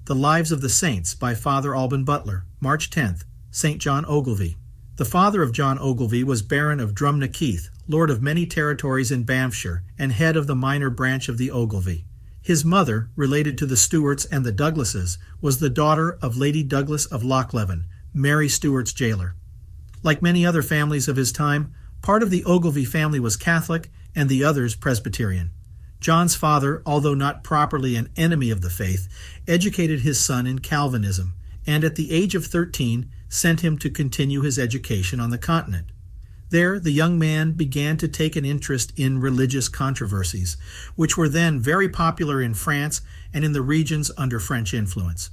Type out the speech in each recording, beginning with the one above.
The Lives of the Saints by Father Alban Butler, March 10th, St. John Ogilvie. The father of John Ogilvie was Baron of Drumnakeith, lord of many territories in Banffshire, and head of the minor branch of the Ogilvie. His mother, related to the Stuarts and the Douglases, was the daughter of Lady Douglas of Lochleven, Mary Stuart's jailer. Like many other families of his time, part of the Ogilvie family was Catholic and the others Presbyterian. John's father, although not properly an enemy of the faith, educated his son in Calvinism, and at the age of 13 sent him to continue his education on the continent. There, the young man began to take an interest in religious controversies, which were then very popular in France and in the regions under French influence.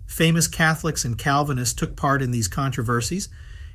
Famous Catholics and Calvinists took part in these controversies,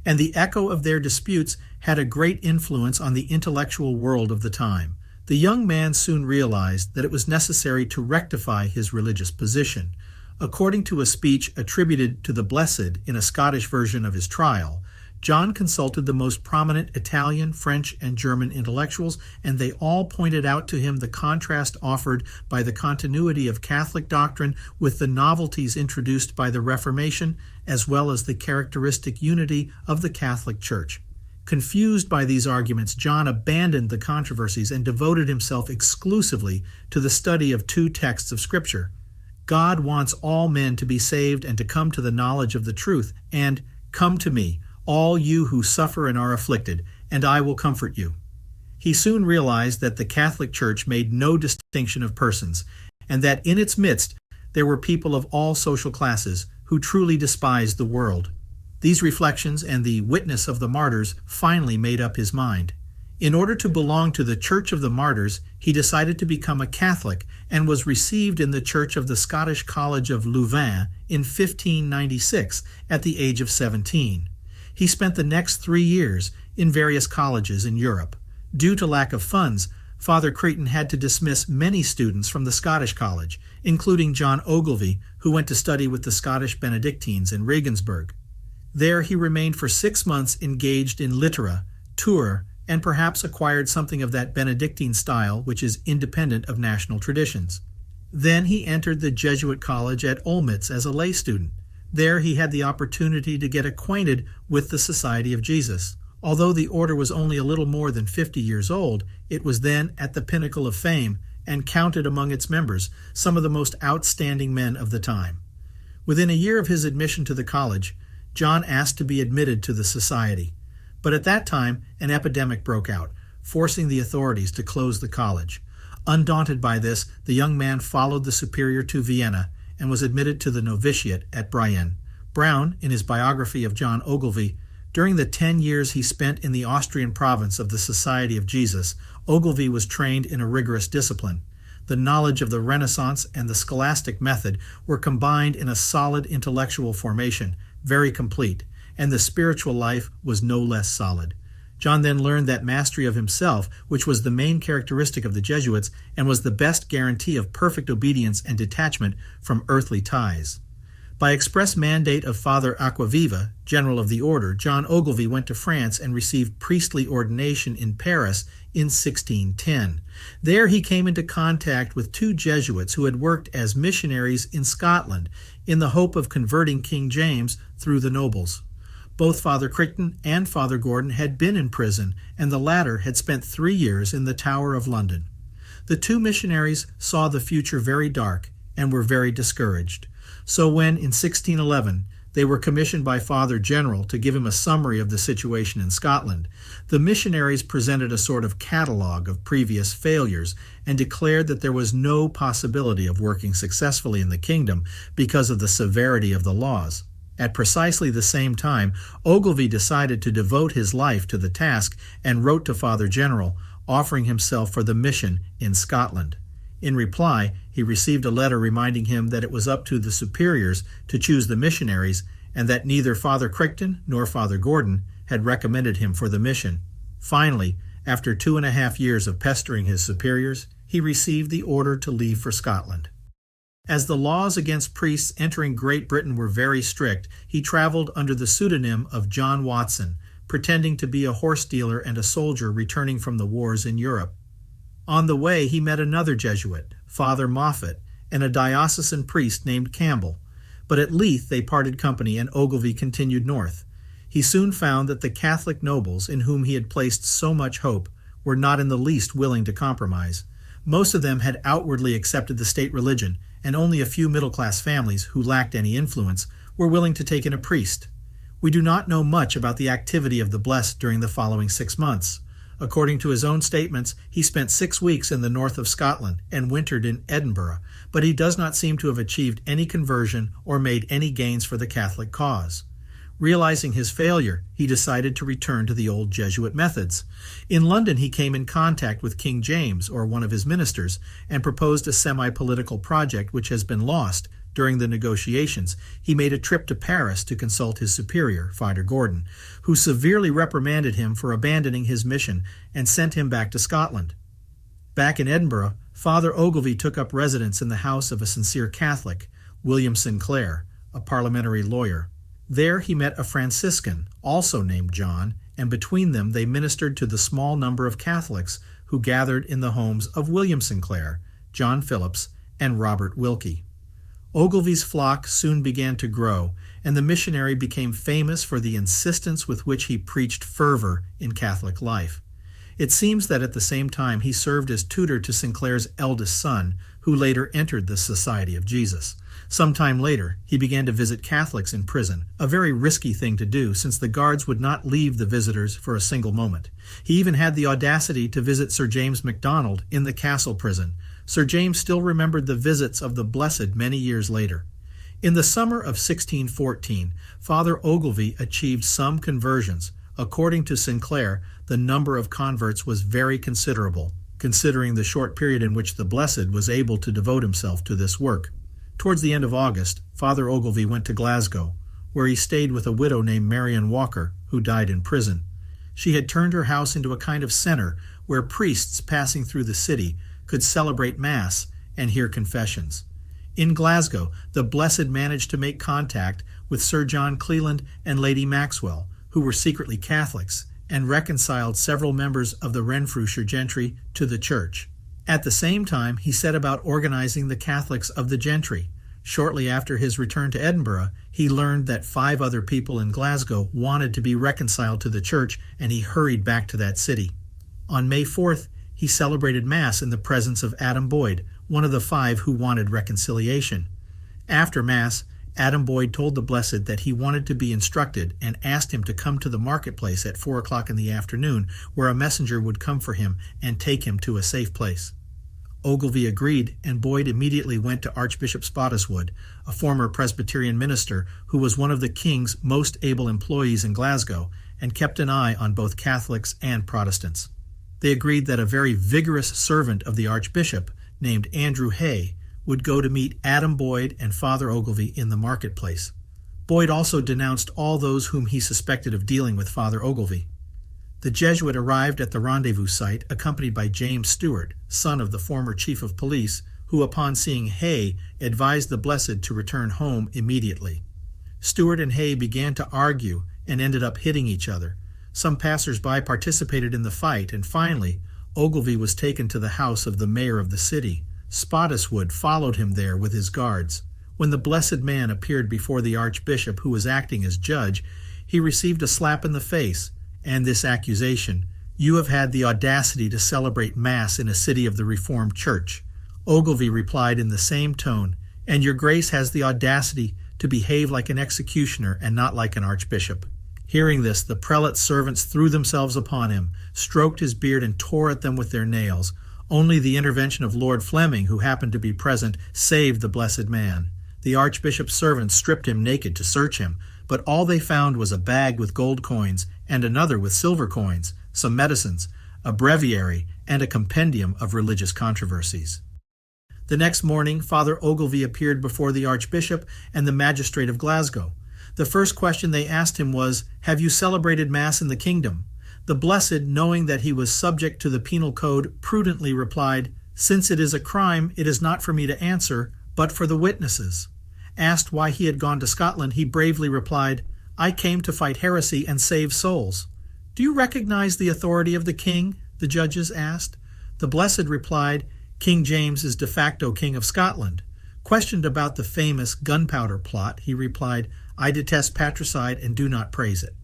and the echo of their disputes had a great influence on the intellectual world of the time. The young man soon realized that it was necessary to rectify his religious position. According to a speech attributed to the Blessed in a Scottish version of his trial, John consulted the most prominent Italian, French, and German intellectuals, and they all pointed out to him the contrast offered by the continuity of Catholic doctrine with the novelties introduced by the Reformation, as well as the characteristic unity of the Catholic Church. Confused by these arguments, John abandoned the controversies and devoted himself exclusively to the study of two texts of Scripture. God wants all men to be saved and to come to the knowledge of the truth, and "Come to me, all you who suffer and are afflicted, and I will comfort you." He soon realized that the Catholic Church made no distinction of persons, and that in its midst there were people of all social classes who truly despised the world. These reflections and the witness of the martyrs finally made up his mind. In order to belong to the Church of the Martyrs, he decided to become a Catholic and was received in the Church of the Scottish College of Louvain in 1596 at the age of 17. He spent the next 3 years in various colleges in Europe. Due to lack of funds, Father Cretan had to dismiss many students from the Scottish College, including John Ogilvie, who went to study with the Scottish Benedictines in Regensburg. There he remained for 6 months engaged in littera, tour, and perhaps acquired something of that Benedictine style which is independent of national traditions. Then he entered the Jesuit college at Olmütz as a lay student. There he had the opportunity to get acquainted with the Society of Jesus. Although the order was only a little more than 50 years old, it was then at the pinnacle of fame and counted among its members some of the most outstanding men of the time. Within a year of his admission to the college, John asked to be admitted to the society. But at that time, an epidemic broke out, forcing the authorities to close the college. Undaunted by this, the young man followed the superior to Vienna and was admitted to the novitiate at Brienne. Brown, in his biography of John Ogilvie, during the 10 years he spent in the Austrian province of the Society of Jesus, Ogilvie was trained in a rigorous discipline. The knowledge of the Renaissance and the scholastic method were combined in a solid intellectual formation, very complete, and the spiritual life was no less solid. John then learned that mastery of himself, which was the main characteristic of the Jesuits and was the best guarantee of perfect obedience and detachment from earthly ties. By express mandate of Father Aquaviva, general of the order, John Ogilvie went to France and received priestly ordination in Paris in 1610. There he came into contact with 2 Jesuits who had worked as missionaries in Scotland in the hope of converting King James through the nobles. Both Father Crichton and Father Gordon had been in prison, and the latter had spent 3 years in the Tower of London. The 2 missionaries saw the future very dark and were very discouraged. So when, in 1611, they were commissioned by Father General to give him a summary of the situation in Scotland, the missionaries presented a sort of catalogue of previous failures and declared that there was no possibility of working successfully in the kingdom because of the severity of the laws. At precisely the same time, Ogilvie decided to devote his life to the task and wrote to Father General, offering himself for the mission in Scotland. In reply, he received a letter reminding him that it was up to the superiors to choose the missionaries and that neither Father Crichton nor Father Gordon had recommended him for the mission. Finally, after 2.5 years of pestering his superiors, he received the order to leave for Scotland. As the laws against priests entering Great Britain were very strict, he traveled under the pseudonym of John Watson, pretending to be a horse dealer and a soldier returning from the wars in Europe. On the way, he met another Jesuit, Father Moffat, and a diocesan priest named Campbell, but at Leith they parted company and Ogilvie continued north. He soon found that the Catholic nobles, in whom he had placed so much hope, were not in the least willing to compromise. Most of them had outwardly accepted the state religion, and only a few middle-class families, who lacked any influence, were willing to take in a priest. We do not know much about the activity of the Blessed during the following 6 months. According to his own statements, he spent 6 weeks in the north of Scotland and wintered in Edinburgh, but he does not seem to have achieved any conversion or made any gains for the Catholic cause. Realizing his failure, he decided to return to the old Jesuit methods. In London, he came in contact with King James, or one of his ministers, and proposed a semi-political project which has been lost. During the negotiations, he made a trip to Paris to consult his superior, Father Gordon, who severely reprimanded him for abandoning his mission and sent him back to Scotland. Back in Edinburgh, Father Ogilvie took up residence in the house of a sincere Catholic, William Sinclair, a parliamentary lawyer. There he met a Franciscan, also named John, and between them they ministered to the small number of Catholics who gathered in the homes of William Sinclair, John Phillips, and Robert Wilkie. Ogilvie's flock soon began to grow, and the missionary became famous for the insistence with which he preached fervor in Catholic life. It seems that at the same time he served as tutor to Sinclair's eldest son, who later entered the Society of Jesus. Some time later, he began to visit Catholics in prison, a very risky thing to do since the guards would not leave the visitors for a single moment. He even had the audacity to visit Sir James MacDonald in the Castle prison. Sir James still remembered the visits of the Blessed many years later. In the summer of 1614, Father Ogilvie achieved some conversions. According to Sinclair, the number of converts was very considerable, considering the short period in which the Blessed was able to devote himself to this work. Towards the end of August, Father Ogilvie went to Glasgow, where he stayed with a widow named Marion Walker, who died in prison. She had turned her house into a kind of center where priests passing through the city could celebrate Mass and hear confessions. In Glasgow, the Blessed managed to make contact with Sir John Cleland and Lady Maxwell, who were secretly Catholics, and reconciled several members of the Renfrewshire gentry to the Church. At the same time, he set about organizing the Catholics of the gentry. Shortly after his return to Edinburgh, he learned that 5 other people in Glasgow wanted to be reconciled to the Church, and he hurried back to that city. On May 4th, he celebrated Mass in the presence of Adam Boyd, one of the 5 who wanted reconciliation. After Mass, Adam Boyd told the Blessed that he wanted to be instructed and asked him to come to the marketplace at 4 o'clock in the afternoon, where a messenger would come for him and take him to a safe place. Ogilvie agreed, and Boyd immediately went to Archbishop Spottiswoode, a former Presbyterian minister who was one of the king's most able employees in Glasgow, and kept an eye on both Catholics and Protestants. They agreed that a very vigorous servant of the Archbishop, named Andrew Hay, would go to meet Adam Boyd and Father Ogilvie in the marketplace. Boyd also denounced all those whom he suspected of dealing with Father Ogilvie. The Jesuit arrived at the rendezvous site accompanied by James Stewart, son of the former chief of police, who upon seeing Hay advised the Blessed to return home immediately. Stewart and Hay began to argue and ended up hitting each other. Some passers-by participated in the fight, and finally, Ogilvie was taken to the house of the mayor of the city. Spottiswoode followed him there with his guards. When the Blessed Man appeared before the Archbishop, who was acting as judge, he received a slap in the face, and this accusation, "You have had the audacity to celebrate Mass in a city of the Reformed Church." Ogilvie replied in the same tone, "And your Grace has the audacity to behave like an executioner and not like an archbishop." Hearing this, the prelate's servants threw themselves upon him, stroked his beard, and tore at them with their nails. Only the intervention of Lord Fleming, who happened to be present, saved the Blessed Man. The Archbishop's servants stripped him naked to search him, but all they found was a bag with gold coins and another with silver coins, some medicines, a breviary, and a compendium of religious controversies. The next morning, Father Ogilvie appeared before the Archbishop and the magistrate of Glasgow. The first question they asked him was, "Have you celebrated Mass in the kingdom?" The Blessed, knowing that he was subject to the penal code, prudently replied, "Since it is a crime, it is not for me to answer, but for the witnesses." Asked why he had gone to Scotland, he bravely replied, "I came to fight heresy and save souls." "Do you recognize the authority of the king?" the judges asked. The Blessed replied, "King James is de facto King of Scotland." Questioned about the famous gunpowder plot, he replied, "I detest patricide and do not praise it."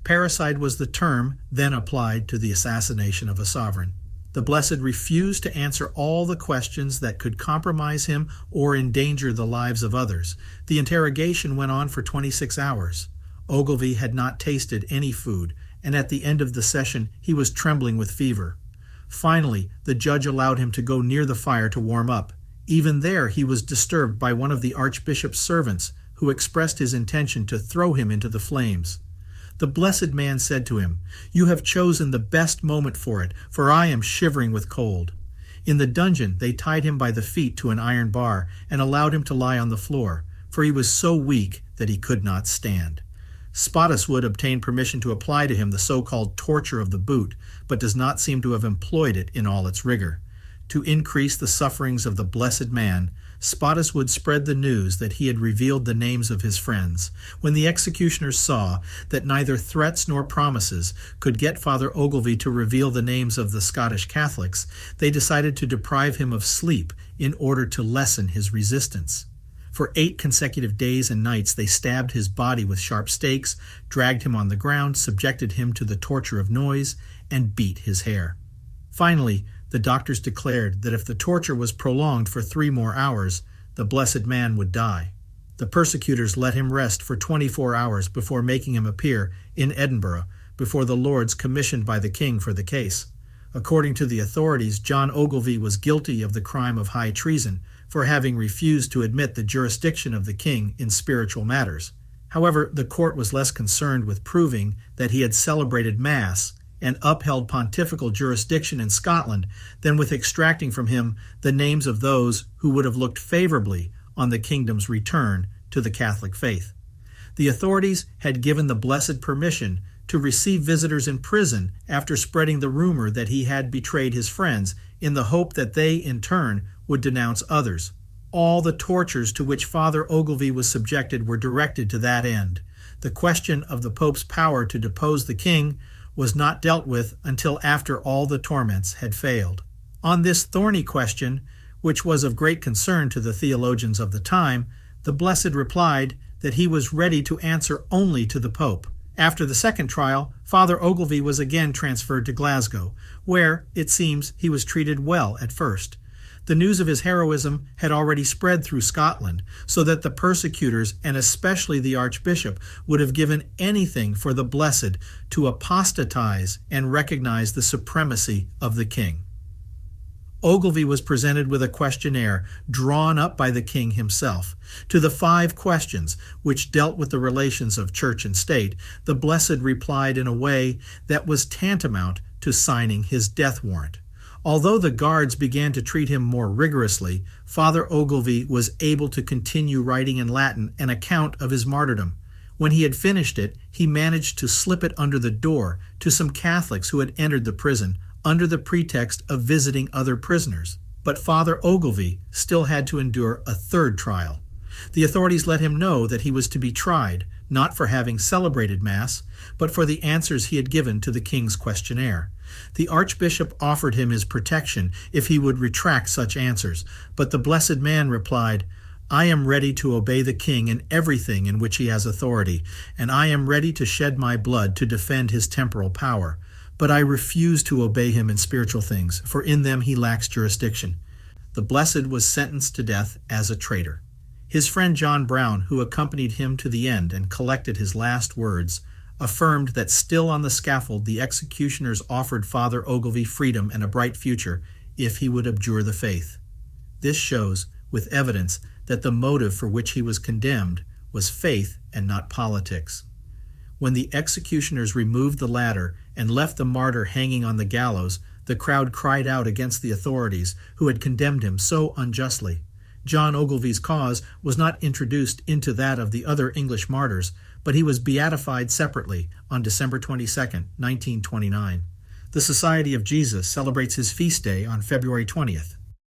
Parricide was the term then applied to the assassination of a sovereign. The Blessed refused to answer all the questions that could compromise him or endanger the lives of others. The interrogation went on for 26 hours. Ogilvie had not tasted any food, and at the end of the session he was trembling with fever. Finally, the judge allowed him to go near the fire to warm up. Even there he was disturbed by one of the Archbishop's servants, who expressed his intention to throw him into the flames. The blessed man said to him, "You have chosen the best moment for it, for I am shivering with cold." In the dungeon they tied him by the feet to an iron bar and allowed him to lie on the floor, for he was so weak that he could not stand. Spottiswoode obtained permission to apply to him the so-called torture of the boot, but does not seem to have employed it in all its rigor. To increase the sufferings of the blessed man, Spottiswoode spread the news that he had revealed the names of his friends. When the executioners saw that neither threats nor promises could get Father Ogilvie to reveal the names of the Scottish Catholics, they decided to deprive him of sleep in order to lessen his resistance. For 8 consecutive days and nights they stabbed his body with sharp stakes, dragged him on the ground, subjected him to the torture of noise, and beat his hair. Finally, the doctors declared that if the torture was prolonged for 3 more hours, the blessed man would die. The persecutors let him rest for 24 hours before making him appear in Edinburgh before the lords commissioned by the king for the case. According to the authorities, John Ogilvie was guilty of the crime of high treason for having refused to admit the jurisdiction of the king in spiritual matters. However, the court was less concerned with proving that he had celebrated Mass and upheld pontifical jurisdiction in Scotland than with extracting from him the names of those who would have looked favorably on the kingdom's return to the Catholic faith. The authorities had given the Blessed permission to receive visitors in prison after spreading the rumor that he had betrayed his friends, in the hope that they, in turn, would denounce others. All the tortures to which Father Ogilvie was subjected were directed to that end. The question of the Pope's power to depose the king was not dealt with until after all the torments had failed. On this thorny question, which was of great concern to the theologians of the time, the Blessed replied that he was ready to answer only to the Pope. After the second trial, Father Ogilvie was again transferred to Glasgow, where, it seems, he was treated well at first. The news of his heroism had already spread through Scotland, so that the persecutors, and especially the Archbishop, would have given anything for the Blessed to apostatize and recognize the supremacy of the king. Ogilvie was presented with a questionnaire drawn up by the king himself. To the 5 questions, which dealt with the relations of church and state, the Blessed replied in a way that was tantamount to signing his death warrant. Although the guards began to treat him more rigorously, Father Ogilvie was able to continue writing in Latin an account of his martyrdom. When he had finished it, he managed to slip it under the door to some Catholics who had entered the prison, under the pretext of visiting other prisoners. But Father Ogilvie still had to endure a 3rd trial. The authorities let him know that he was to be tried, not for having celebrated Mass, but for the answers he had given to the king's questionnaire. The Archbishop offered him his protection if he would retract such answers, but the blessed man replied, "I am ready to obey the king in everything in which he has authority, and I am ready to shed my blood to defend his temporal power. But I refuse to obey him in spiritual things, for in them he lacks jurisdiction." The blessed was sentenced to death as a traitor. His friend John Brown, who accompanied him to the end and collected his last words, affirmed that still on the scaffold the executioners offered Father Ogilvie freedom and a bright future if he would abjure the faith. This shows, with evidence, that the motive for which he was condemned was faith and not politics. When the executioners removed the ladder and left the martyr hanging on the gallows, the crowd cried out against the authorities who had condemned him so unjustly. John Ogilvie's cause was not introduced into that of the other English martyrs, but he was beatified separately on December 22, 1929. The Society of Jesus celebrates his feast day on February 20th.